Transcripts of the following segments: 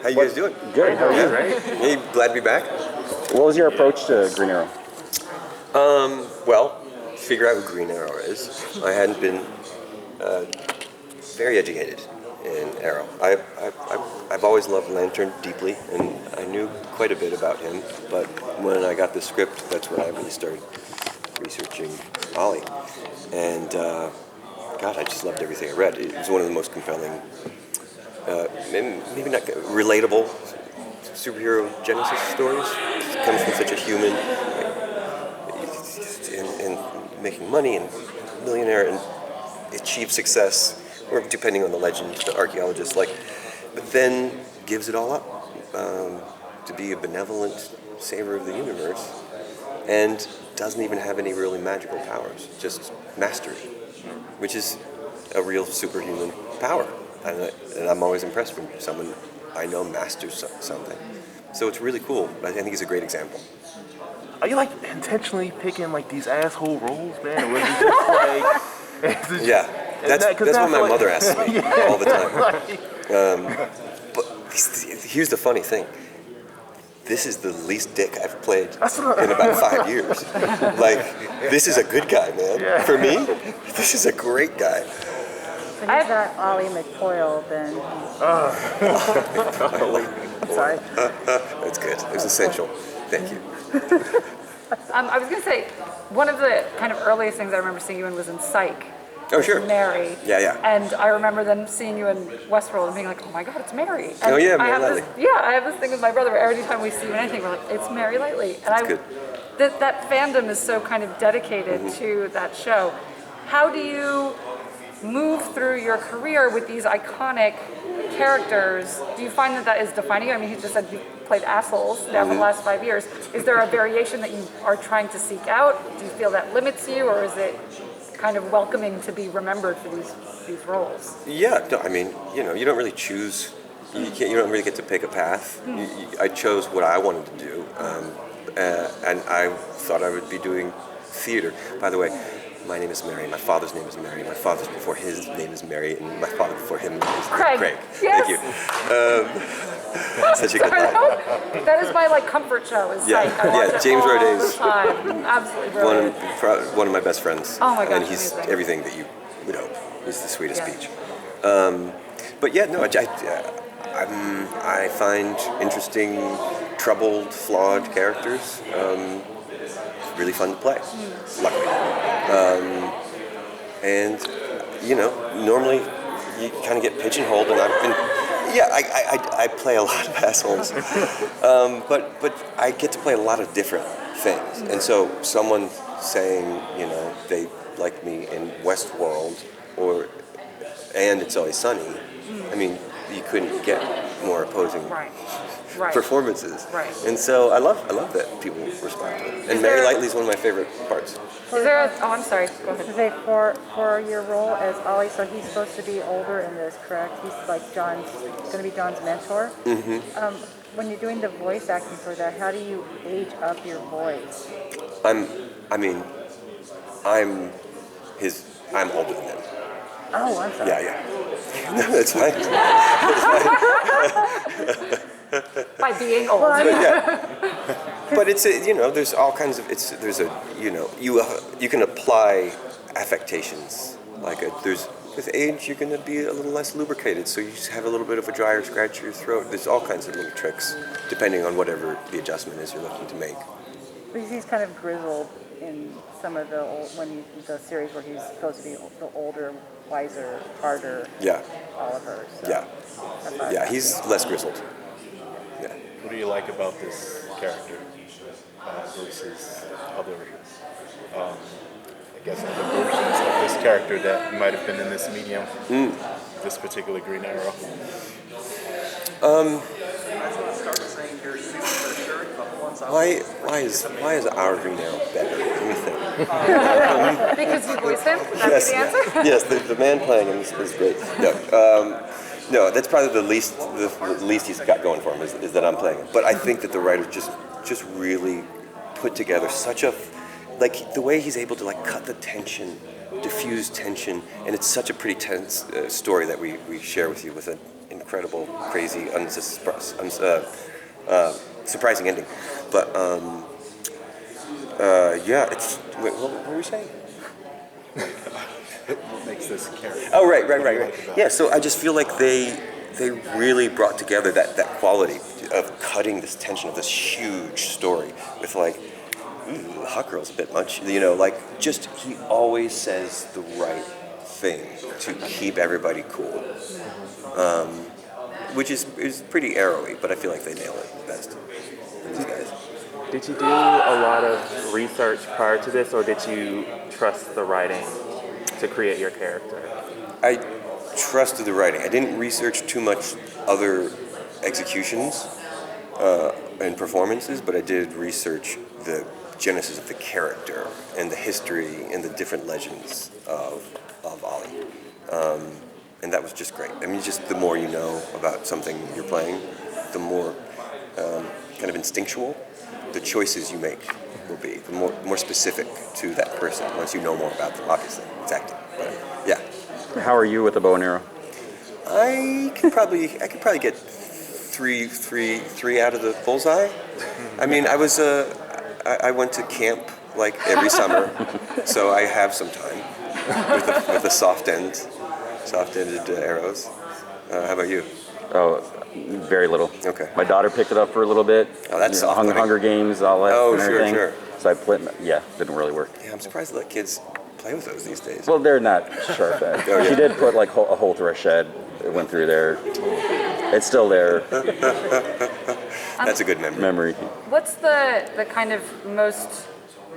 How you guys doing? Good. How are you? Right? Hey, glad to be back. What was your approach to Green Arrow? Well, figure out who Green Arrow is. I hadn't been very educated in Arrow. I've always loved Lantern deeply, and I knew quite a bit about him. But when I got the script, that's when I really started researching Ollie. And God, I just loved everything I read. It was one of the most compelling, maybe not relatable superhero Genesis stories. It comes from such a human, and making money and millionaire and achieve success, or depending on the legend, the archaeologist, but then gives it all up to be a benevolent savior of the universe, and doesn't even have any really magical powers, just mastery, which is a real superhuman power. And I'm always impressed when someone I know masters something. So it's really cool. I think he's a great example. Are you intentionally picking these asshole roles, man? Or was it just Yeah, that's what my mother asks me all the time. But here's the funny thing. This is the least dick I've played in about 5 years. This is a good guy, man. Yeah. For me, this is a great guy. So he's not Ollie McCoyle, then. I'm sorry. That's good. It was essential. Thank you. I was going to say, one of the kind of earliest things I remember seeing you in was in Psych. Oh, sure. Mary. Yeah. And I remember then seeing you in Westworld and being like, oh my God, it's Mary. And Oh, yeah, I Mary have Lightly. I have this thing with my brother where every time we see you in anything, we're like, it's Mary Lightly. And That's good. That fandom is so kind of dedicated to that show. How do you move through your career with these iconic characters? Do you find that is defining you? I mean, you just said you played assholes now for the last 5 years. Is there a variation that you are trying to seek out? Do you feel that limits you, or is it kind of welcoming to be remembered for these roles? Yeah, no, I mean, you don't really choose. You don't really get to pick a path. I chose what I wanted to do, and I thought I would be doing theater. By the way, my name is Mary. My father's name is Mary. My father's before his name is Mary, and my father before him is Craig. Yes. Thank you. Such a good line. That is my comfort show. Is Psych. I watch it James all Roday's the time. Absolutely brilliant. one of my best friends. Oh my gosh, and he's amazing. everything that you would hope. He's the sweetest Yeah. peach. But yeah, no, I find interesting, troubled, flawed characters really fun to play, luckily. And normally you kind of get pigeonholed, and I play a lot of assholes, but I get to play a lot of different things. And so someone saying, they like me in Westworld and It's Always Sunny, I mean, you couldn't get more opposing performances. Right. And so I love that people respond to it. And Mary Lightly's one of my favorite parts. Is there I'm sorry. Go ahead. To say for your role as Ollie, so he's supposed to be older in this, correct? He's going to be John's mentor. Mm-hmm. When you're doing the voice acting for that, how do you age up your voice? I'm older than him. Oh, I'm sorry. Yeah. No, that's fine. By being old. Well, I mean, But it's there's all kinds of you can apply affectations with age you're going to be a little less lubricated, so you just have a little bit of a drier scratch of your throat. There's all kinds of little tricks depending on whatever the adjustment is you're looking to make. because he's kind of grizzled in some of the series where he's supposed to be the older, wiser, harder Oliver. So Yeah, he's less grizzled. Yeah. What do you like about this character versus other, other versions of this character that might have been in this medium? This particular Green Arrow. Why is our Green Arrow better? Let me think. Because you voice him? Would that be the answer? Yes, the man playing him is great. No, that's probably the least he's got going for him is that I'm playing him. But I think that the writer just really put together such a the way he's able to cut the tension, diffuse tension, and it's such a pretty tense story that we share with you with an incredible, crazy, surprising ending. But yeah, it's. Wait, what were we saying? Makes this character. Oh, right. Yeah, so I just feel like they really brought together that quality of cutting this tension of this huge story with like, ooh, hot girl's a bit much, like just he always says the right thing to keep everybody cool, which is pretty arrowy, but I feel like they nail it the best. These guys. Did you do a lot of research prior to this, or did you trust the writing to create your character? I trusted the writing. I didn't research too much other executions and performances, but I did research the genesis of the character and the history and the different legends of Ollie. And that was just great. I mean, just the more you know about something you're playing, the more kind of instinctual the choices you make will be, the more specific to that person once you know more about them. Obviously, it's acting, but yeah. How are you with the bow and arrow? I could probably get three out of the bullseye. I mean, I went to camp like every summer, so I have some time with the soft-ended arrows. How about you? Oh, very little. Okay. My daughter picked it up for a little bit. Oh, that's soft. Hunger Games, all that Oh, and sure, everything. sure. So I played. Yeah, didn't really work. Yeah, I'm surprised to let kids play with those these days. Well, they're not sharp at. Oh, yeah. She did put like a hole through a shed. It went through there. It's still there. That's a good memory. Memory. What's the kind of most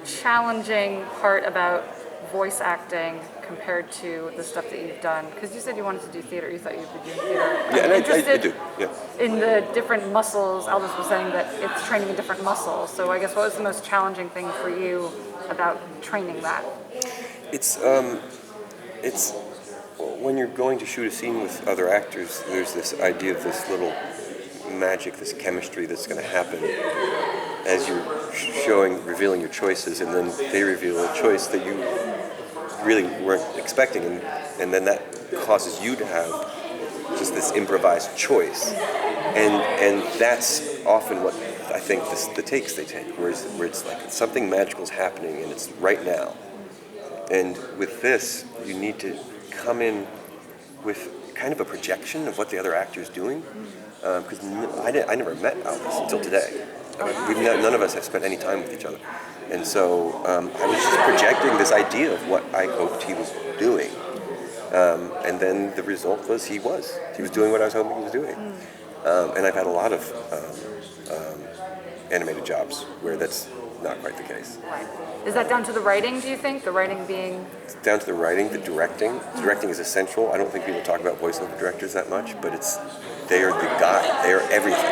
challenging part about voice acting compared to the stuff that you've done? Because you said you wanted to do theater, you thought you'd be doing theater. Yeah, and I Interested do. Yeah. in the different muscles. Aldous was saying that it's training in different muscles. So I guess what was the most challenging thing for you about training that? It's when you're going to shoot a scene with other actors, there's this idea of this little magic, this chemistry that's going to happen as you're revealing your choices, and then they reveal a choice that you really weren't expecting, and then that causes you to have just this improvised choice, and that's often what I think the takes they take, where it's like something magical is happening and it's right now. And with this, you need to come in with kind of a projection of what the other actor is doing, because I never met Aldous until today. None of us have spent any time with each other. And so I was just projecting this idea of what I hoped he was doing. And then the result was he was doing what I was hoping he was doing. And I've had a lot of animated jobs where that's not quite the case. Is that down to the writing, do you think? The writing being... It's down to the writing, the directing. The directing is essential. I don't think people talk about voiceover directors that much, but they are the guide. They are everything.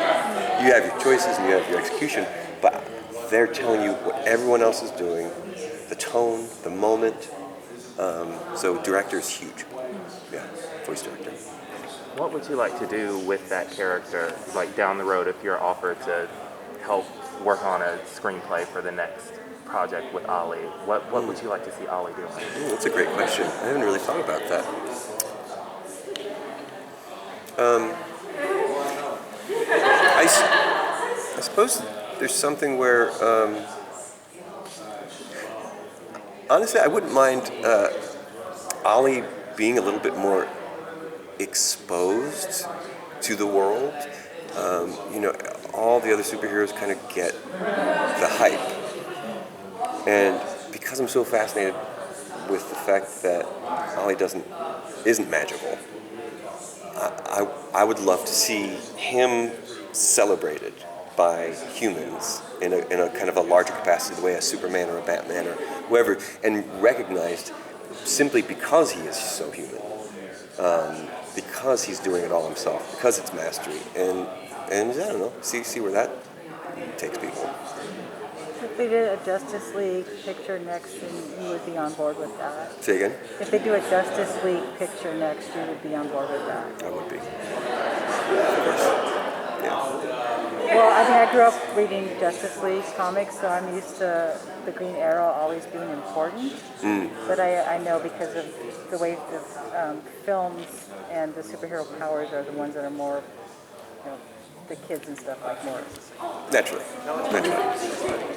You have your choices and you have your execution, but they're telling you what everyone else is doing, the tone, the moment. So director is huge. Yeah, voice director. What would you like to do with that character, like down the road, if you're offered to help work on a screenplay for the next project with Ollie? What would you like to see Ollie doing? Ooh, that's a great question. I haven't really thought about that. I suppose there's something where, honestly, I wouldn't mind Ollie being a little bit more exposed to the world. All the other superheroes kind of get the hype. And because I'm so fascinated with the fact that Ollie isn't magical, I would love to see him celebrated by humans in a kind of a larger capacity, the way a Superman or a Batman or whoever, and recognized simply because he is so human, because he's doing it all himself, because it's mastery, and I don't know, see where that takes people. If they did a Justice League picture next, then you would be on board with that. Say again? If they do a Justice League picture next, you would be on board with that. I would be. Of course. Yeah. Well, I I mean, I grew up reading Justice League comics, so I'm used to the Green Arrow always being important. But I know because of the way the films and the superhero powers are the ones that are more, the kids and stuff like more. Naturally. I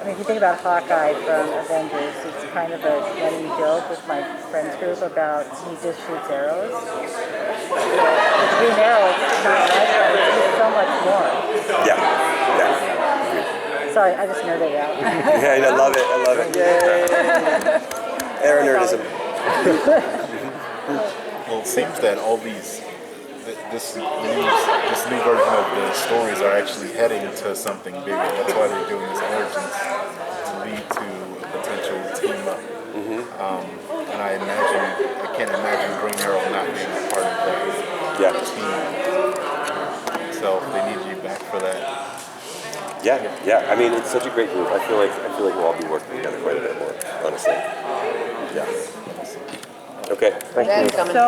mean, if you think about Hawkeye from Avengers, it's kind of a running joke with my friends group about he just shoots arrows. With Green Arrow, it's not like that. It's so much more. Yeah. Sorry, I just nerded out. Yeah, I love it. I love it. Aaron nerdism. Well, it seems that all these, this new version of the stories are actually heading to something bigger. That's why they're doing this origins to lead to a potential team up. And I can't imagine Green Arrow not being a part of that team. So they need you back for that. Yeah. I mean, it's such a great group. I feel like we'll all be working together quite a bit more, honestly. Yeah. Okay. Thank you. So